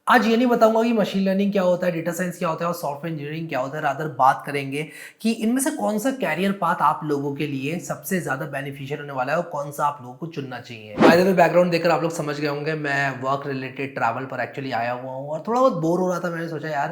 आज ये नहीं बताऊंगा कि मशीन लर्निंग क्या होता है, डेटा साइंस क्या होता है और सॉफ्टवेयर इंजीनियरिंग क्या होता है। रादर बात करेंगे कि इनमें से कौन सा कैरियर पाथ आप लोगों के लिए सबसे ज्यादा बेनिफिशियल होने वाला है और कौन सा आप लोगों को चुनना चाहिए। बाय द वे बैकग्राउंड देखकर आप लोग समझ गए होंगे, मैं वर्क रिलेटेड ट्रैवल पर एक्चुअली आया हुआ हूँ और थोड़ा बहुत बोर हो रहा था। मैंने सोचा यार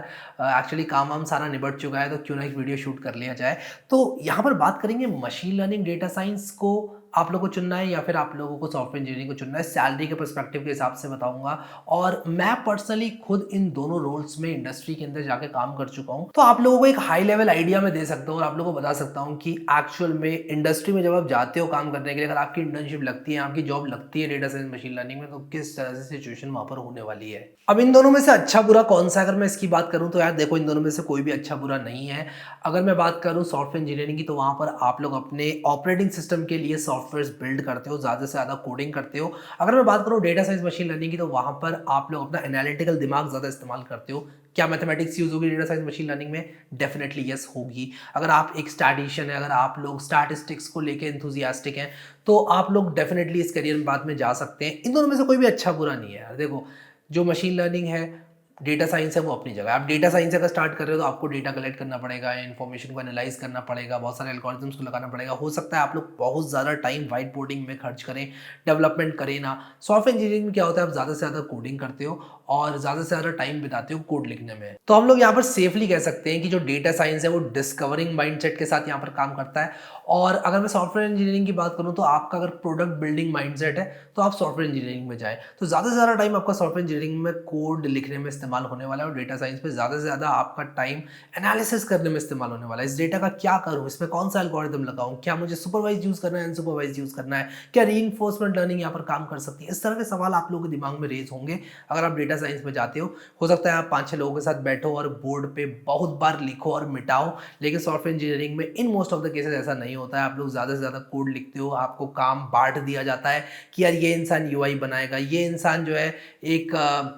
एक्चुअली काम वाम सारा निबट चुका है तो क्यों ना एक वीडियो शूट कर लिया जाए। तो यहाँ पर बात करेंगे मशीन लर्निंग डेटा साइंस को आप लोगों को चुनना है या फिर आप लोगों को सॉफ्टवेयर इंजीनियरिंग को चुनना है। सैलरी के पर्सपेक्टिव के हिसाब से बताऊंगा और मैं पर्सनली खुद इन दोनों रोल्स में इंडस्ट्री के अंदर जाके काम कर चुका हूं, तो आप लोगों को एक हाई लेवल आइडिया में दे सकता हूं और आप लोगों को बता सकता हूं कि एक्चुअल में इंडस्ट्री में जब आप जाते हो काम करने के लिए, अगर आपकी इंटर्नशिप लगती है, आपकी जॉब लगती है डेटा साइंस मशीन लर्निंग में, तो किस तरह से सिचुएशन वहां पर होने वाली है। अब इन दोनों में से अच्छा बुरा कौन सा, अगर मैं इसकी बात करूं तो यार देखो, इन दोनों में से कोई भी अच्छा बुरा नहीं है। अगर मैं बात करूं सॉफ्टवेयर इंजीनियरिंग की, तो वहां पर आप लोग अपने ऑपरेटिंग सिस्टम के लिए सॉफ्टवेयर बिल्ड करते हो, ज़्यादा से ज़्यादा कोडिंग करते हो। अगर मैं बात करूं डेटा साइंस मशीन लर्निंग की, तो वहां पर आप लोग अपना एनालिटिकल दिमाग ज़्यादा इस्तेमाल करते हो। क्या मैथमेटिक्स यूज होगी डेटा साइंस मशीन लर्निंग में? डेफिनेटली यस होगी। अगर आप एक स्टैटिशियन है, अगर आप लोग स्टैटिस्टिक्स को लेके एंथुजियास्टिक हैं, तो आप लोग डेफिनेटली इस करियर में बाद में जा सकते हैं। इन दोनों में से कोई भी अच्छा बुरा नहीं है यार। देखो, जो मशीन लर्निंग है, डेटा साइंस है, वो अपनी जगह। आप डेटा साइंस अगर स्टार्ट कर रहे हो तो आपको डेटा कलेक्ट करना पड़ेगा, इन्फॉर्मेशन को एनालाइज करना पड़ेगा, बहुत सारे एल्गोरिथम्स को लगाना पड़ेगा। हो सकता है आप लोग बहुत ज़्यादा टाइम वाइट बोर्डिंग में खर्च करें, डेवलपमेंट करें ना। सॉफ्टवेयर इंजीनियरिंग में क्या होता है, आप ज़्यादा से ज़्यादा कोडिंग करते हो और ज़्यादा से ज़्यादा टाइम बिताते हो कोड लिखने में। तो हम लोग यहाँ पर सेफली कह सकते हैं कि जो डेटा साइंस है वो डिस्कवरिंग माइंडसेट के साथ यहाँ पर काम करता है। और अगर मैं सॉफ्टवेयर इंजीनियरिंग की बात करूँ, तो आपका अगर प्रोडक्ट बिल्डिंग माइंडसेट है तो आप सॉफ्टवेयर इंजीनियरिंग में जाएं। तो ज़्यादा से ज़्यादा टाइम आपका सॉफ्टवेयर इंजीनियरिंग में कोड लिखने में इस्तेमाल होने वाला है और डेटा साइंस में ज़्यादा से ज़्यादा आपका टाइम एनालिसिस करने में इस्तेमाल होने वाला है। इस डेटा का क्या करूँ, इसमें कौन सा एल्गोरिथम लगाऊँ, क्या मुझे सुपरवाइज यूज़ करना है, अनसुपरवाइज यूज़ करना है, क्या रीइंफोर्समेंट लर्निंग यहाँ पर काम कर सकती है। इस तरह के सवाल आप लोगों के दिमाग में रेज होंगे अगर आप डेटा साइंस में जाते हो सकता है आप 5-6 लोगों के साथ बैठो और बोर्ड पे बहुत बार लिखो और मिटाओ। लेकिन सॉफ्टवेयर इंजीनियरिंग में in most of the cases ऐसा नहीं होता है। आप लोग ज़्यादा से ज़्यादा कोड लिखते हो, आपको काम बांट दिया जाता है कि यार ये इंसान यूआई बनाएगा, ये इंसान जो है एक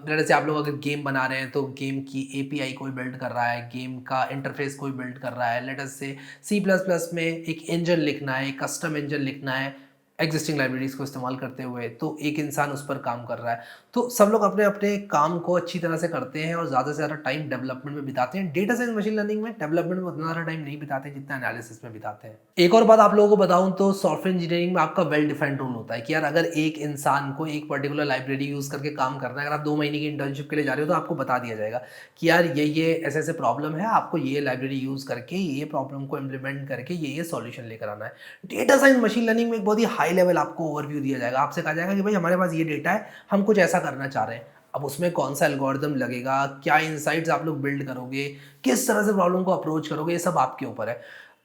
जैसे आप लोग अगर गेम बना रहे हैं तो गेम की एपीआई कोई बिल्ड कर रहा है, गेम का इंटरफेस कोई बिल्ड कर रहा है। लेट अस से सी प्लस प्लस में एक इंजन लिखना है, एक कस्टम इंजन लिखना है एग्जिस्टिंग लाइब्रेरीज को इस्तेमाल करते हुए, तो एक इंसान उस पर काम कर रहा है। तो सब लोग अपने अपने काम को अच्छी तरह से करते हैं और ज़्यादा से ज़्यादा टाइम डेवलपमेंट में बिताते हैं। डेटा साइंस मशीन लर्निंग में डेवलपमेंट में उतना ज़्यादा टाइम नहीं बिताते जितना एनालिसिस में बिताते हैं। एक और बात आप लोगों को बताऊं तो सॉफ्टवेयर इंजीनियरिंग में आपका वेल डिफाइंड रूल होता है कि यार अगर एक इंसान को एक पर्टिकुलर लाइब्रेरी यूज़ करके काम करना है, अगर आप 2 महीने की इंटर्नशिप के लिए जा रहे हो, तो आपको बता दिया जाएगा कि यार ये ऐसे ऐसे प्रॉब्लम है, आपको ये लाइब्रेरी यूज़ करके ये प्रॉब्लम को इम्प्लीमेंट करके ये सॉल्यूशन लेकर आना है। डेटा साइंस मशीन लर्निंग में एक बहुत ही हाई लेवल आपको ओवरव्यू दिया जाएगा। आपसे कहा जाएगा कि भाई हमारे पास ये डेटा है, हम कुछ ऐसा करना चाह रहे हैं। अब उसमें कौन सा एल्गोरिदम लगेगा, क्या इनसाइट्स आप लोग बिल्ड करोगे, किस तरह से प्रॉब्लम को अप्रोच करोगे, ये सब आपके ऊपर है।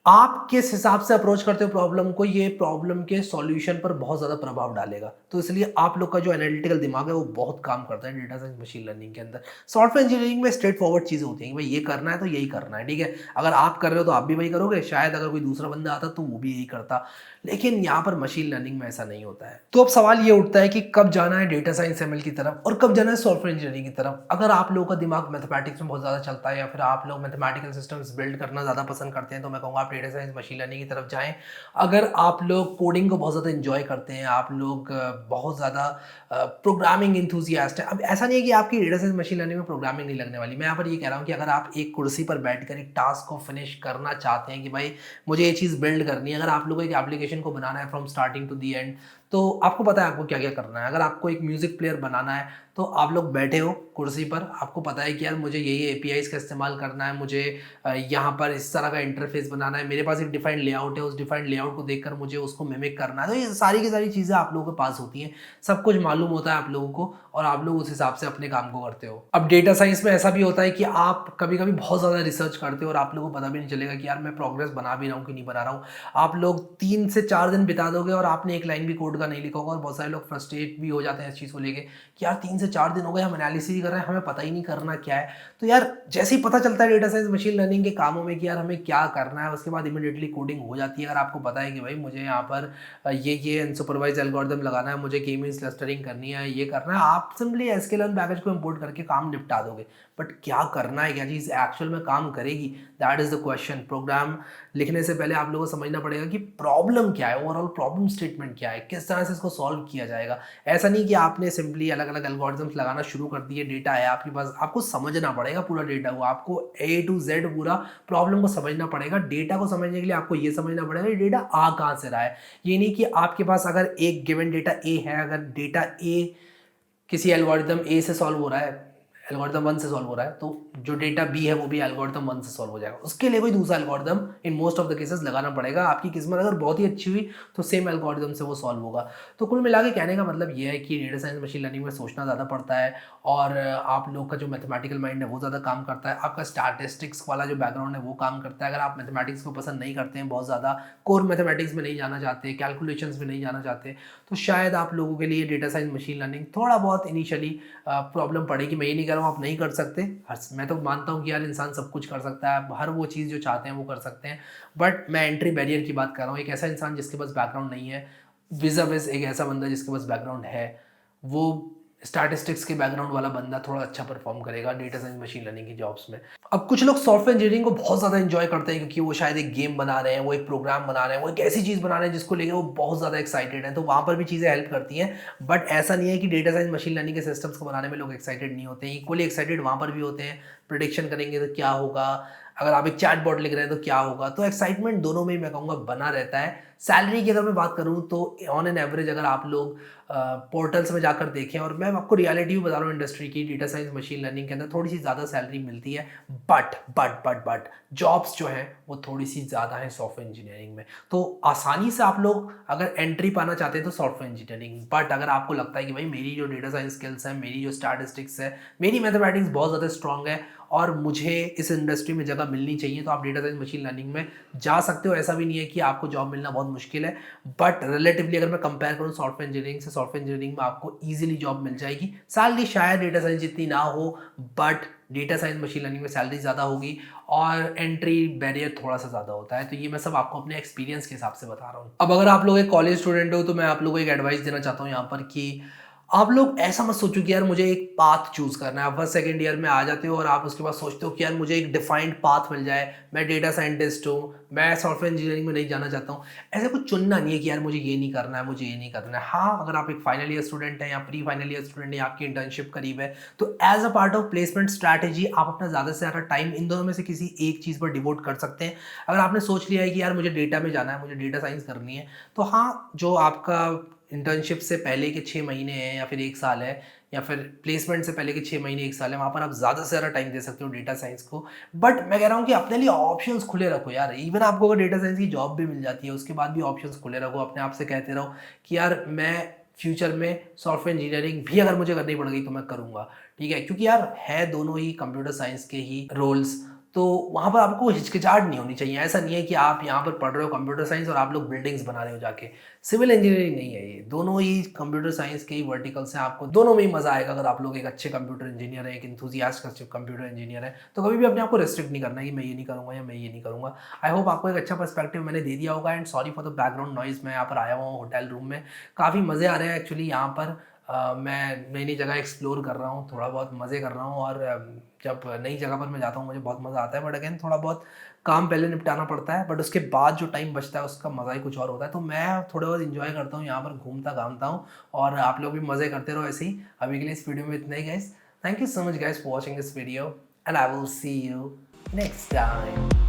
आप किस हिसाब से अप्रोच करते हो प्रॉब्लम को, ये प्रॉब्लम के सॉल्यूशन पर बहुत ज़्यादा प्रभाव डालेगा। तो इसलिए आप लोग का जो एनालिटिकल दिमाग है वो बहुत काम करता है डेटा साइंस मशीन लर्निंग के अंदर। सॉफ्टवेयर इंजीनियरिंग में स्ट्रेट फॉरवर्ड चीज़ें होती हैं कि भाई ये करना है तो यही करना है, ठीक है। अगर आप कर रहे हो तो आप भी वही करोगे, शायद अगर कोई दूसरा बंदा आता तो वो भी यही करता। लेकिन यहाँ पर मशीन लर्निंग में ऐसा नहीं होता है। तो अब सवाल ये उठता है कि कब जाना है डेटा साइंस एमएल की तरफ और कब जाना है सॉफ्टवेयर इंजीनियरिंग की तरफ। अगर आप लोगों का दिमाग मैथमेटिक्स में बहुत ज़्यादा चलता है या फिर आप लोग मैथमेटिकल सिस्टम्स बिल्ड करना ज़्यादा पसंद करते हैं, तो मैं कहूँगा आप डेटा साइंस मशीन लर्निंग की तरफ जाएं। अगर आप लोग कोडिंग को बहुत ज़्यादा इंजॉय करते हैं, आप लोग बहुत ज़्यादा प्रोग्रामिंग इंथुजियास्ट है। अब ऐसा नहीं है कि आपकी डेटा साइंस मशीन लर्निंग में प्रोग्रामिंग नहीं लगने वाली। मैं यहाँ पर ये कह रहा हूँ कि अगर आप एक कुर्सी पर बैठकर एक टास्क को फिनिश करना चाहते हैं कि भाई मुझे ये चीज़ बिल्ड करनी है, अगर आप लोगों को एक एप्लीकेशन को बनाना है from starting to the end, तो आपको पता है आपको क्या क्या करना है। अगर आपको एक म्यूजिक प्लेयर बनाना है तो आप लोग बैठे हो कुर्सी पर, आपको पता है कि यार मुझे ये एपीआईज का इस्तेमाल करना है, मुझे यहाँ पर इस तरह का इंटरफेस बनाना है, मेरे पास एक डिफाइंड लेआउट है, उस डिफाइंड लेआउट को देखकर मुझे उसको मिमिक करना है। तो ये सारी की सारी चीज़ें आप लोगों के पास होती हैं, सब कुछ मालूम होता है आप लोगों को और आप लोग उस हिसाब से अपने काम को करते हो। अब डेटा साइंस में ऐसा भी होता है कि आप कभी कभी बहुत ज़्यादा रिसर्च करते हो और आप लोगों को पता भी नहीं चलेगा कि यार मैं प्रोग्रेस बना भी रहा हूँ कि नहीं बना रहा हूँ। आप लोग 3 से 4 दिन बिता दोगे और आपने एक लाइन भी कोड का नहीं लिखा होगा और बहुत सारे लोग फ्रस्ट्रेट भी हो जाते हैं इस चीज़ को लेके कि यार 3 से 4 दिन हो गए, हम एनालिसिस ही कर रहे हैं, हमें पता ही नहीं करना क्या है। तो यार जैसे ही पता चलता है डेटा साइंस मशीन लर्निंग के कामों में कि यार हमें क्या करना है, उसके बाद इमीडिएटली कोडिंग हो जाती है। अगर आपको पता है कि भाई मुझे यहाँ पर ये अनसुपरवाइज एल्गोरिथम लगाना है, मुझे के मींस क्लस्टरिंग करनी है, ये करना है, आप सिंपली एसक्यूएल पैकेज को इंपोर्ट करके काम निपटा दोगे। बट क्या करना है, क्या चीज़ एक्चुअल में काम करेगी, that is the question. Program लिखने से पहले आप लोगों को समझना पड़ेगा कि प्रॉब्लम क्या है, ओवरऑल प्रॉब्लम स्टेटमेंट क्या है, किस तरह से इसको सॉल्व किया जाएगा। ऐसा नहीं कि आपने सिंपली अलग अलग एल्गोरिथम्स लगाना शुरू कर दिए, डेटा है आपके पास, आपको समझना पड़ेगा पूरा डेटा को, आपको A to Z पूरा प्रॉब्लम को समझना पड़ेगा। डेटा को समझने के लिए आपको ये समझना पड़ेगा कि डेटा आ कहाँ से रहा है। ये नहीं कि आपके पास अगर एक गिवन डेटा A है, अगर डेटा A किसी एल्गोरिथम A से सॉल्व हो रहा है, एल्गोरिथम 1 से सॉल्व हो रहा है, तो जो डेटा B है वो भी एल्गोरिथम 1 से सॉल्व हो जाएगा। उसके लिए कोई दूसरा algorithm in most of the cases लगाना पड़ेगा। आपकी किस्मत अगर बहुत ही अच्छी हुई तो सेम एल्गोरिथम से वो सॉल्व होगा। तो कुल मिला के कहने का मतलब ये है कि डेटा साइंस मशीन लर्निंग में सोचना ज़्यादा पड़ता है, और आप लोग का जो मैथमेटिकल माइंड है वो ज़्यादा काम करता है, आपका स्टैटिस्टिक्स वाला जो बैकग्राउंड है वो काम करता है। अगर आप मैथमेटिक्स को पसंद नहीं करते हैं, बहुत ज़्यादा कोर मैथमेटिक्स में नहीं जाना चाहते, कैलकुलेशंस में नहीं जाना चाहते, तो शायद आप लोगों के लिए डेटा साइंस मशीन लर्निंग थोड़ा बहुत इनिशियली प्रॉब्लम पड़ेगी। मैं ये नहीं कह रहा हूँ आप नहीं कर सकते, मैं तो मानता हूँ कि यार इंसान सब कुछ कर सकता है, हर वो चीज़ जो चाहते हैं वो कर सकते हैं, बट मैं एंट्री बैरियर की बात कर रहा हूँ। एक ऐसा इंसान जिसके पास बैकग्राउंड नहीं है विज़ एक ऐसा बंदा जिसके पास बैकग्राउंड है, वो स्टैटिस्टिक्स के बैकग्राउंड वाला बंदा थोड़ा अच्छा परफॉर्म करेगा डेटा साइंस मशीन लर्निंग की जॉब्स में। अब कुछ लोग सॉफ्टवेयर इंजीनियरिंग को बहुत ज़्यादा एंजॉय करते हैं क्योंकि वो शायद एक गेम बना रहे हैं, वो एक प्रोग्राम बना रहे हैं, वो एक ऐसी चीज़ बना रहे हैं जिसको लेकर वो बहुत ज़्यादा एक्साइटेड हैं, तो वहाँ पर भी चीज़ें हेल्प करती हैं। बट ऐसा नहीं है कि डेटा साइंस मशीन लर्निंग के सिस्टम्स को बनाने में लोग एक्साइटेड नहीं होते हैं, इक्वली एक्साइटेड वहाँ पर भी होते हैं। प्रेडिक्शन करेंगे तो क्या होगा, अगर आप एक चैट बॉट लिख रहे हैं तो क्या होगा, तो एक्साइटमेंट दोनों में मैं कहूँगा बना रहता है। सैलरी की अगर मैं बात करूँ तो ऑन एन एवरेज अगर आप लोग पोर्टल्स में जाकर देखें, और मैं आपको रियलिटी भी बता रहा हूँ इंडस्ट्री की, डेटा साइंस मशीन लर्निंग के अंदर थोड़ी सी ज़्यादा सैलरी मिलती है, बट जॉब्स जो हैं वो थोड़ी सी ज़्यादा हैं सॉफ्टवेयर इंजीनियरिंग में। तो आसानी से आप लोग अगर एंट्री पाना चाहते हैं तो सॉफ्टवेयर इंजीनियरिंग, बट अगर आपको लगता है कि भाई मेरी जो डेटा साइंस स्किल्स है, मेरी जो स्टैटिस्टिक्स है, मेरी मैथमेटिक्स बहुत ज़्यादा स्ट्रॉन्ग है और मुझे इस इंडस्ट्री में जगह मिलनी चाहिए, तो आप डेटा साइंस मशीन लर्निंग में जा सकते हो। ऐसा भी नहीं है कि आपको जॉब मिलना बहुत मुश्किल है, बट रिलेटिवली अगर मैं कंपेयर करूँ सॉफ्टवेयर इंजीनियरिंग से, सॉफ्टवेयर इंजीनियरिंग में आपको ईजिली जॉब मिल जाएगी। सैलरी शायद डेटा साइंस जितनी ना हो, but data science machine learning में सैलरी ज़्यादा होगी और एंट्री बैरियर थोड़ा सा ज़्यादा होता है। तो ये मैं सब आपको अपने एक्सपीरियंस के हिसाब से बता रहा हूँ। अब अगर आप लोग एक कॉलेज स्टूडेंट हो तो मैं आप लोगों को एक एडवाइस देना चाहता हूँ यहाँ पर कि आप लोग ऐसा मत सोचो कि यार मुझे एक पाथ चूज करना है। आप फर्स्ट सेकंड ईयर में आ जाते हो और आप उसके बाद सोचते हो कि यार मुझे एक डिफाइंड पाथ मिल जाए, मैं डेटा साइंटिस्ट हूँ, मैं सॉफ्टवेयर इंजीनियरिंग में नहीं जाना चाहता हूँ। ऐसा कुछ चुनना नहीं है कि यार मुझे ये नहीं करना है, मुझे ये नहीं करना है। हाँ, अगर आप एक फाइनल ईयर स्टूडेंट हैं या प्री फाइनल ईयर स्टूडेंट है, आपकी इंटर्नशिप करीब है, तो as a part of placement strategy आप अपना ज़्यादा से ज़्यादा टाइम इन दोनों में से किसी एक चीज़ पर डिवोट कर सकते हैं। अगर आपने सोच लिया है कि यार मुझे डेटा में जाना है, मुझे डेटा साइंस करनी है, तो हाँ, जो आपका इंटर्नशिप से पहले के 6 महीने हैं या फिर 1 साल है, या फिर प्लेसमेंट से पहले के 6 महीने 1 साल है, वहाँ पर आप ज़्यादा से ज़्यादा टाइम दे सकते हो डेटा साइंस को। बट मैं कह रहा हूँ कि अपने लिए ऑप्शंस खुले रखो यार। इवन आपको अगर डेटा साइंस की जॉब भी मिल जाती है उसके बाद भी ऑप्शंस खुले रखो। अपने आप से कहते रहो कि यार मैं फ्यूचर में सॉफ्टवेयर इंजीनियरिंग भी अगर मुझे करनी पड़ गई तो मैं करूँगा, ठीक है, क्योंकि यार है दोनों ही कंप्यूटर साइंस के ही रोल्स, तो वहाँ पर आपको हिचकिचाहट नहीं होनी चाहिए। ऐसा नहीं है कि आप यहाँ पर पढ़ रहे हो कंप्यूटर साइंस और आप लोग बिल्डिंग्स बना रहे हो जाके। सिविल इंजीनियरिंग नहीं है ये, दोनों ही कंप्यूटर साइंस के ही वर्टिकल्स हैं। आपको दोनों में ही मजा आएगा अगर आप लोग एक अच्छे कंप्यूटर इंजीनियर है, एक इंथुजियास्ट कंप्यूटर इंजीनियर है। तो कभी भी अपने आप को रिस्ट्रिक्ट नहीं करना कि मैं ये नहीं करूँगा या मैं ये नहीं करूँगा। आई होप आपको एक अच्छा पर्सपेक्टिव मैंने दे दिया होगा। And sorry for the background noise. मैं यहाँ पर आया हुआ हूँ होटल रूम में, काफ़ी मज़े आ रहे हैं एक्चुअली यहाँ पर। मैं नई नई जगह एक्सप्लोर कर रहा हूँ, थोड़ा बहुत मज़े कर रहा हूँ, और जब नई जगह पर मैं जाता हूँ मुझे बहुत मज़ा आता है। बट अगेन थोड़ा बहुत काम पहले निपटाना पड़ता है, बट उसके बाद जो टाइम बचता है उसका मज़ा ही कुछ और होता है। तो मैं थोड़ा बहुत इन्जॉय करता हूँ यहाँ पर, घूमता घामता हूँ, और आप लोग भी मज़े करते रहो ऐसे ही। अभी के लिए इस वीडियो में इतना ही guys. Thank you so much guys for watching this video, and I will see you next time.